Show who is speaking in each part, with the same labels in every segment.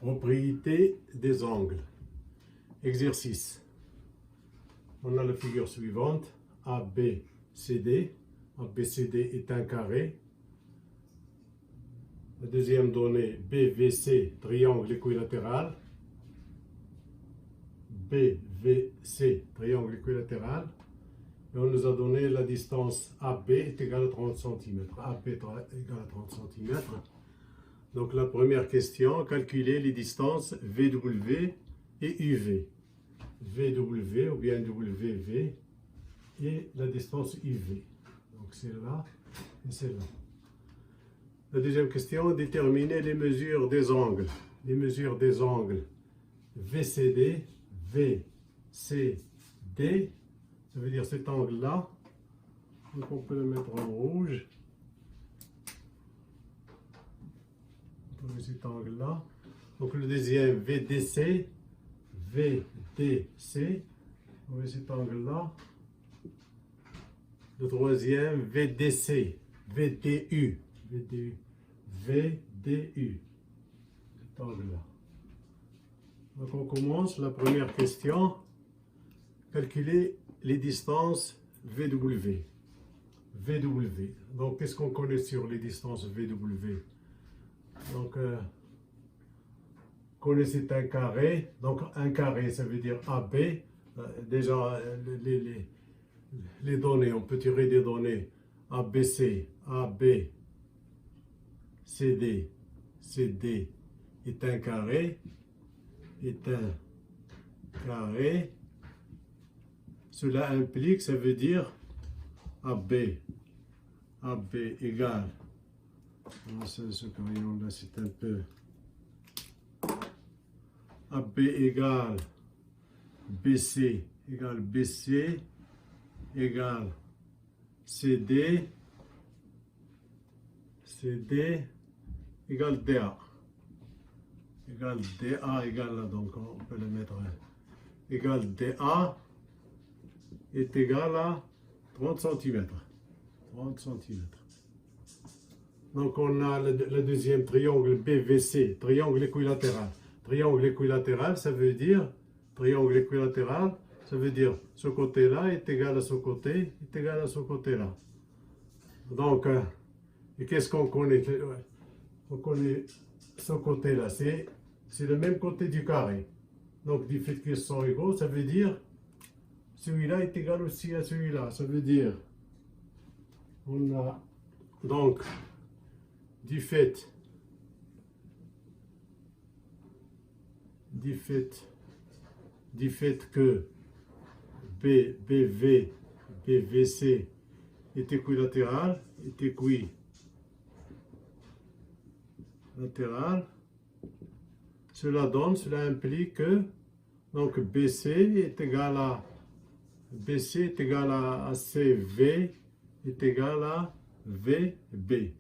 Speaker 1: Propriété des angles. Exercice. On a la figure suivante. ABCD. ABCD est un carré. La deuxième donnée, BVC, triangle équilatéral. BVC, triangle équilatéral. Et on nous a donné la distance AB est égale à 30 cm. AB est égale à 30 cm. Donc la première question, calculer les distances VW et UV. VW ou bien WV et la distance UV. Donc c'est là et c'est là. La deuxième question, déterminer les mesures des angles. Les mesures des angles VCD, VCD, ça veut dire cet angle-là. Donc on peut le mettre en rouge. Cet angle-là. Donc le deuxième VDC, VDC, on met cet angle-là. Le troisième VDC, VDU, VDU, VDU, cet angle-là. Donc on commence la première question. Calculer les distances VW. VW. Donc qu'est-ce qu'on connaît sur les distances VW? Donc, connaissez un carré. Donc, un carré, ça veut dire AB. Déjà, les données, on peut tirer des données. ABC, AB, CD, CD est un carré. Est un carré. Cela implique, ça veut dire AB. AB égale. Ce crayon-là, c'est un peu. AB égale BC égale BC égale CD. CD égale DA. Égale DA égale là, donc on peut le mettre. Égale DA est égal à 30 cm. 30 cm. Donc on a le deuxième triangle BVC, triangle équilatéral. Triangle équilatéral, ça veut dire, triangle équilatéral, ça veut dire ce côté-là est égal à ce côté, est égal à ce côté-là. Donc, et qu'est-ce qu'on connaît? On connaît ce côté-là, c'est le même côté du carré. Donc du fait qu'ils sont égaux, ça veut dire celui-là est égal aussi à celui-là. Ça veut dire, on a donc du fait que BV, BVC est équilatéral, cela implique que donc BC est égal à CV est égal à VB.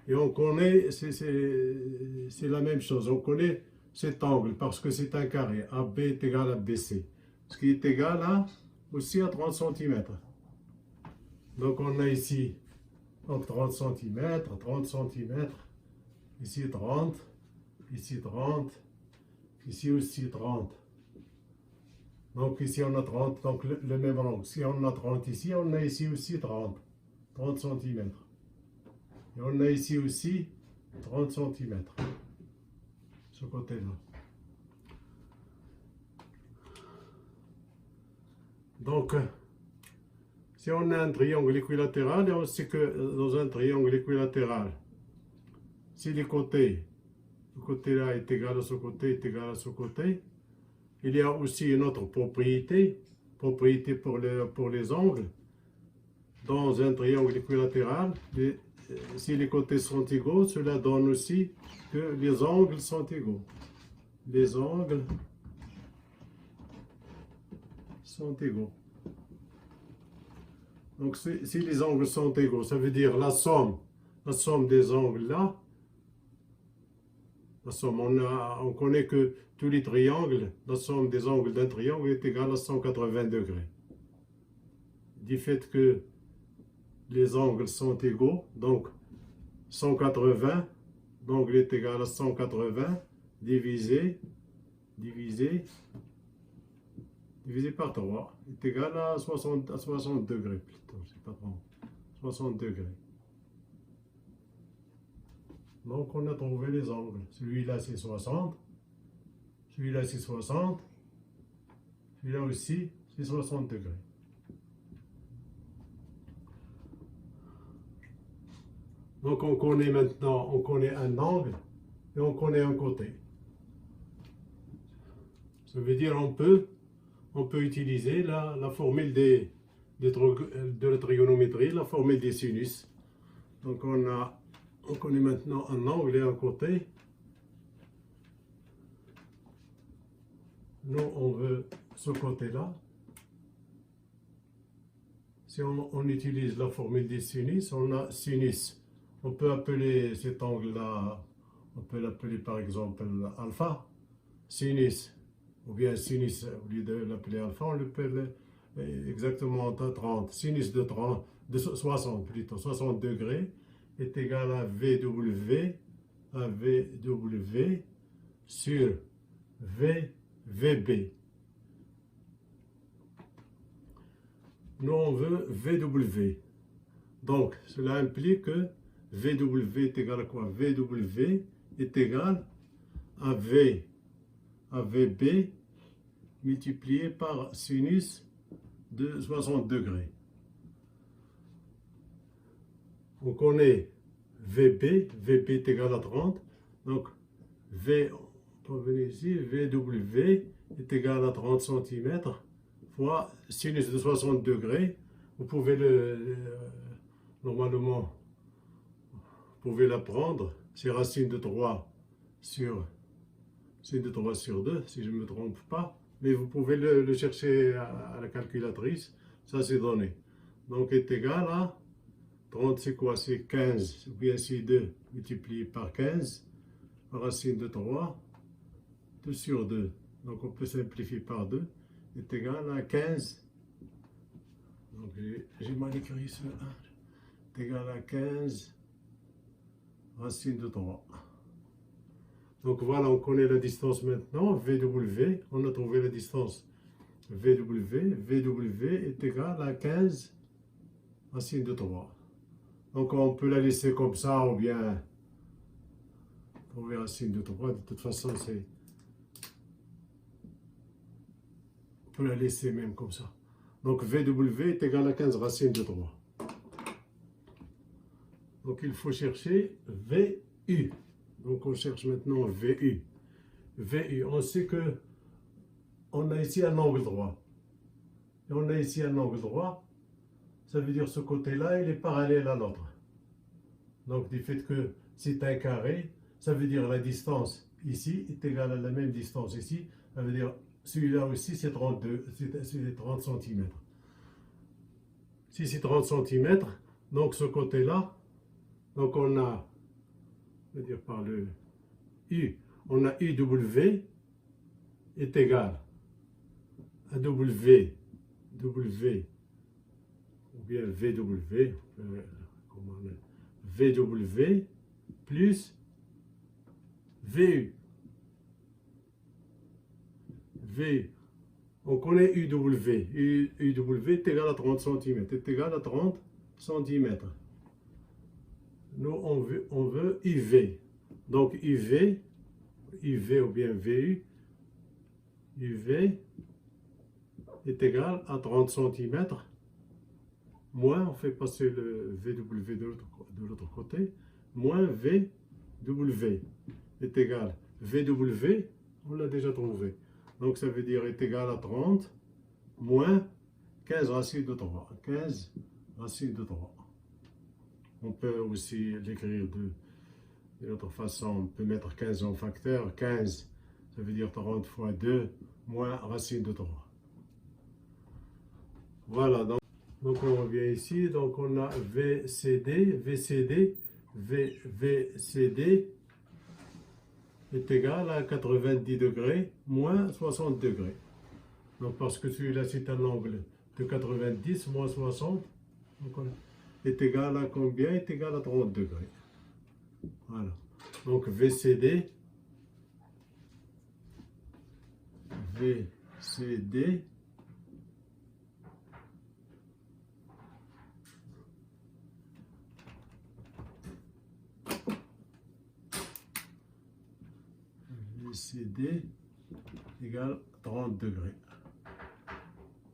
Speaker 1: Et on connaît, c'est la même chose, on connaît cet angle parce que c'est un carré. AB est égal à BC, ce qui est égal à aussi à 30 cm. Donc on a ici donc 30 cm, 30 cm, ici 30, ici 30, ici aussi 30. Donc ici on a 30, donc le même angle. Si on a 30 ici, on a ici aussi 30 cm. Et on a ici aussi 30 cm. Ce côté-là. Donc, si on a un triangle équilatéral, et on sait que dans un triangle équilatéral, si le côté-là est égal à ce côté, est égal à ce côté, il y a aussi une autre propriété pour les angles. Dans un triangle équilatéral, si les côtés sont égaux, cela donne aussi que les angles sont égaux. Les angles sont égaux. Donc si les angles sont égaux, ça veut dire la somme des angles là, la somme, on connaît que tous les triangles, la somme des angles d'un triangle est égale à 180 degrés. Du fait que les angles sont égaux, donc 180, l'angle est égal à 180, divisé par 3 est égal à 60 degrés plutôt, c'est pas 30, 60 degrés. Donc on a trouvé les angles. Celui-là c'est 60, celui-là c'est 60, celui-là aussi c'est 60 degrés. Donc on connaît maintenant, on connaît un angle et on connaît un côté. Ça veut dire on peut utiliser la formule de la trigonométrie, la formule des sinus. Donc on connaît maintenant un angle et un côté. Nous on veut ce côté-là. Si on utilise la formule des sinus, on a sinus. On peut appeler cet angle-là, on peut l'appeler par exemple alpha, sinus, ou bien sinus, au lieu de l'appeler alpha, on l'appelle exactement 30. Sinus de 30, de 60 plutôt, 60 degrés est égal à VW sur VB. Nous on veut VW. Donc cela implique que VW est égal à quoi? VW est égal à VB multiplié par sinus de 60 degrés. On connaît VB est égal à 30. Donc on peut venir ici, VW est égal à 30 cm fois sinus de 60 degrés. Vous pouvez normalement, vous pouvez la prendre, c'est racine de 3 sur 2, si je ne me trompe pas. Mais vous pouvez le chercher à la calculatrice, ça c'est donné. Donc est égal à 30, c'est quoi? C'est 15, ou bien c'est 2 multiplié par 15, racine de 3, 2 sur 2. Donc on peut simplifier par 2, est égal à 15. Donc j'ai mal écrit ce 1. Est égal à 15 racine de 3. Donc voilà, on connaît la distance maintenant, VW, on a trouvé la distance VW est égal à 15 racine de 3. Donc on peut la laisser comme ça ou bien trouver racine de 3, de toute façon c'est... On peut la laisser même comme ça. Donc VW est égal à 15 racine de 3. Donc il faut chercher VU. Donc on cherche maintenant VU. VU, on sait que on a ici un angle droit. Et on a ici un angle droit. Ça veut dire ce côté-là, il est parallèle à l'autre. Donc du fait que c'est un carré, ça veut dire la distance ici est égale à la même distance ici. Ça veut dire celui-là aussi c'est 30 cm. Si c'est 30 cm, donc ce côté-là, donc on a, je veux dire par le U, on a UW est égal à W, ou bien VW, VW plus VU. V, on connaît UW. UW est égal à 30 cm, est égal à 30 cm. Nous, on veut UV. Donc, UV ou bien VU, UV est égal à 30 cm, moins, on fait passer le VW de l'autre côté, moins VW est égal. VW, on l'a déjà trouvé. Donc, ça veut dire est égal à 30 moins 15 racine de 3. 15 racine de 3. On peut aussi l'écrire de l'autre façon. On peut mettre 15 en facteur. 15, ça veut dire 30 fois 2 moins racine de 3. Voilà, donc on revient ici. Donc, on a VCD est égal à 90 degrés moins 60 degrés. Donc, parce que celui-là, c'est un angle de 90 moins 60, donc est égal à combien? Est égal à 30 degrés. Voilà. Donc, VCD VCD VCD égale 30 degrés.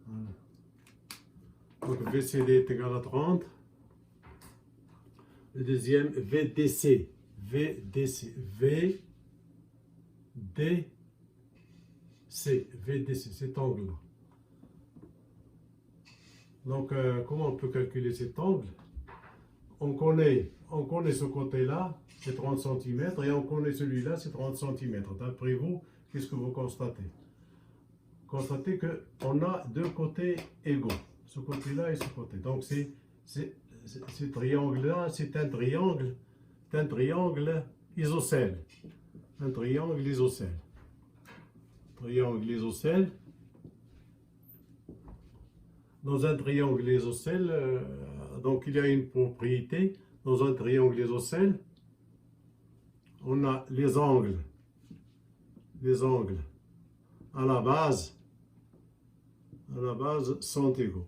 Speaker 1: Voilà. Donc VCD est égal à 30. Le deuxième, VDC. VDC. VDC, cet angle-là. Donc, comment on peut calculer cet angle? On connaît ce côté-là, c'est 30 cm, et on connaît celui-là, c'est 30 cm. D'après vous, qu'est-ce que vous constatez? Constatez qu'on a deux côtés égaux, ce côté-là et ce côté. Donc, ce triangle-là, c'est un triangle isocèle. Un triangle isocèle. Triangle isocèle. Dans un triangle isocèle, donc il y a une propriété. Dans un triangle isocèle, on a les angles à la base sont égaux.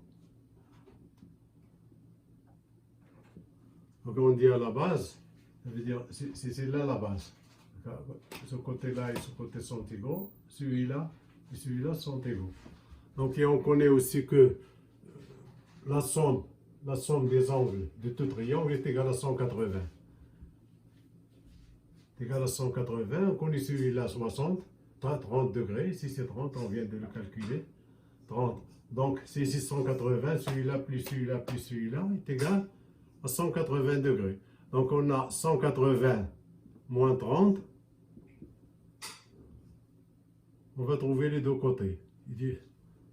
Speaker 1: Donc on dit à la base, ça veut dire c'est là la base. Ce côté-là et ce côté sont égaux, celui-là et celui-là sont égaux. Donc et on connaît aussi que la somme des angles de tout triangle est égale à 180. C'est égal à 180, on connaît celui-là 60, 30 degrés, ici c'est 30, on vient de le calculer, 30. Donc c'est 180, celui-là plus celui-là plus celui-là est égal à 180 degrés. Donc on a 180 moins 30. On va trouver les deux côtés.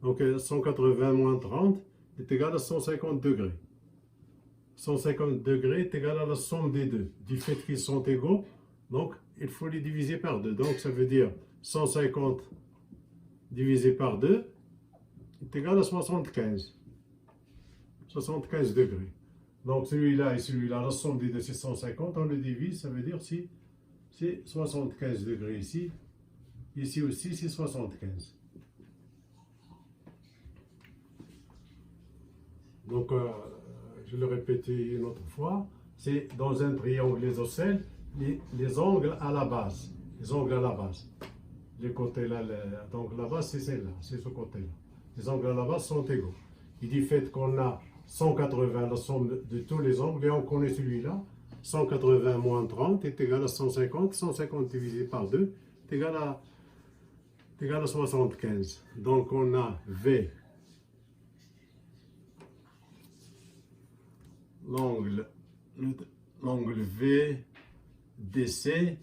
Speaker 1: Donc 180 moins 30 est égal à 150 degrés. 150 degrés est égal à la somme des deux. Du fait qu'ils sont égaux, donc il faut les diviser par 2. Donc ça veut dire 150 divisé par 2 est égal à 75. 75 degrés. Donc celui-là et celui-là, la somme des deux c'est 150, on le divise, ça veut dire si c'est 75 degrés ici, ici aussi c'est 75. Donc je le répète une autre fois, c'est dans un triangle isocèle, les angles à la base, les angles à la base. Les côtés là, donc la base c'est celle-là, c'est ce côté-là. Les angles à la base sont égaux. Il dit fait qu'on a 180, la somme de tous les angles, et on connaît celui-là. 180 moins 30 est égal à 150. 150 divisé par 2 est égal à 75. Donc on a V, l'angle VDC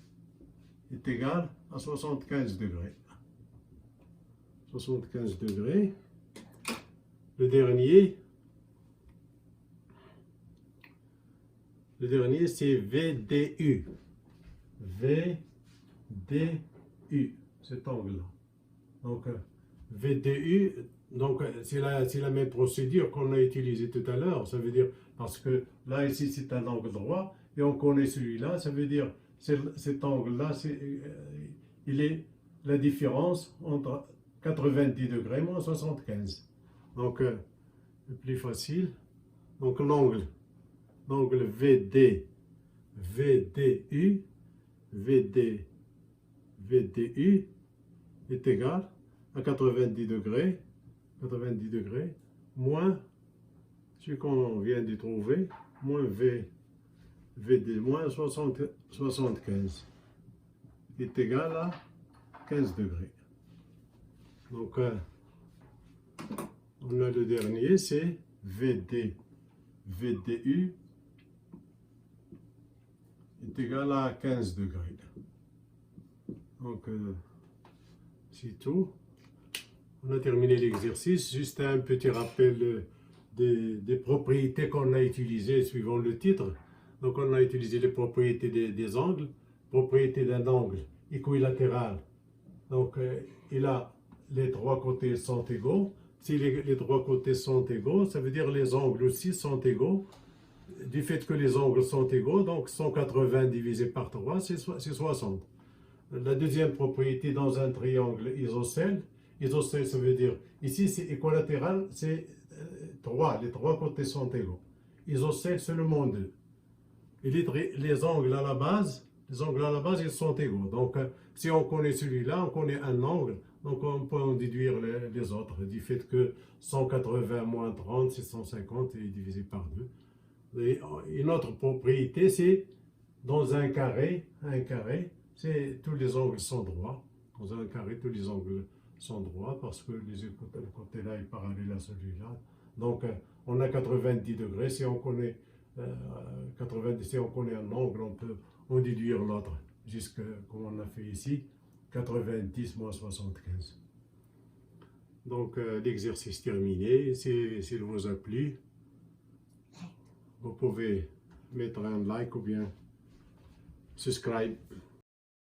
Speaker 1: est égal à 75 degrés. 75 degrés. Le dernier c'est VDU. VDU, cet angle-là. Donc, VDU, donc c'est la même procédure qu'on a utilisée tout à l'heure. Ça veut dire, parce que là, ici, c'est un angle droit, et on connaît celui-là. Ça veut dire, cet angle-là, il est la différence entre 90 degrés moins 75. Donc, le plus facile. Donc, l'angle VDU est égal à 90 degrés, moins ce qu'on vient de trouver, moins VD, moins 75, est égal à 15 degrés. Donc, on a le dernier, c'est VDU est égal à 15 degrés. Donc, c'est tout. On a terminé l'exercice. Juste un petit rappel des propriétés qu'on a utilisées suivant le titre. Donc, on a utilisé les propriétés des angles. Propriété d'un angle équilatéral. Donc, les trois côtés sont égaux. Si les trois côtés sont égaux, ça veut dire les angles aussi sont égaux. Du fait que les angles sont égaux, donc 180 divisé par 3, c'est 60. La deuxième propriété dans un triangle isocèle, Isocèle, ça veut dire, ici c'est équilatéral, c'est les trois côtés sont égaux. Isocèle, c'est le moins 2. Et les angles à la base, ils sont égaux. Donc, si on connaît celui-là, on connaît un angle, donc on peut en déduire les autres, du fait que 180 moins 30, c'est 150 et divisé par 2. Et une autre propriété, c'est dans un carré, tous les angles sont droits. Dans un carré, tous les angles sont droits parce que le côté-là est parallèle à celui-là. Donc, on a 90 degrés. Si on connaît 90, si on connaît un angle, on peut en déduire l'autre, jusque comme on a fait ici, 90 moins 75. Donc, l'exercice terminé. S'il vous a plu, vous pouvez mettre un like ou bien subscribe.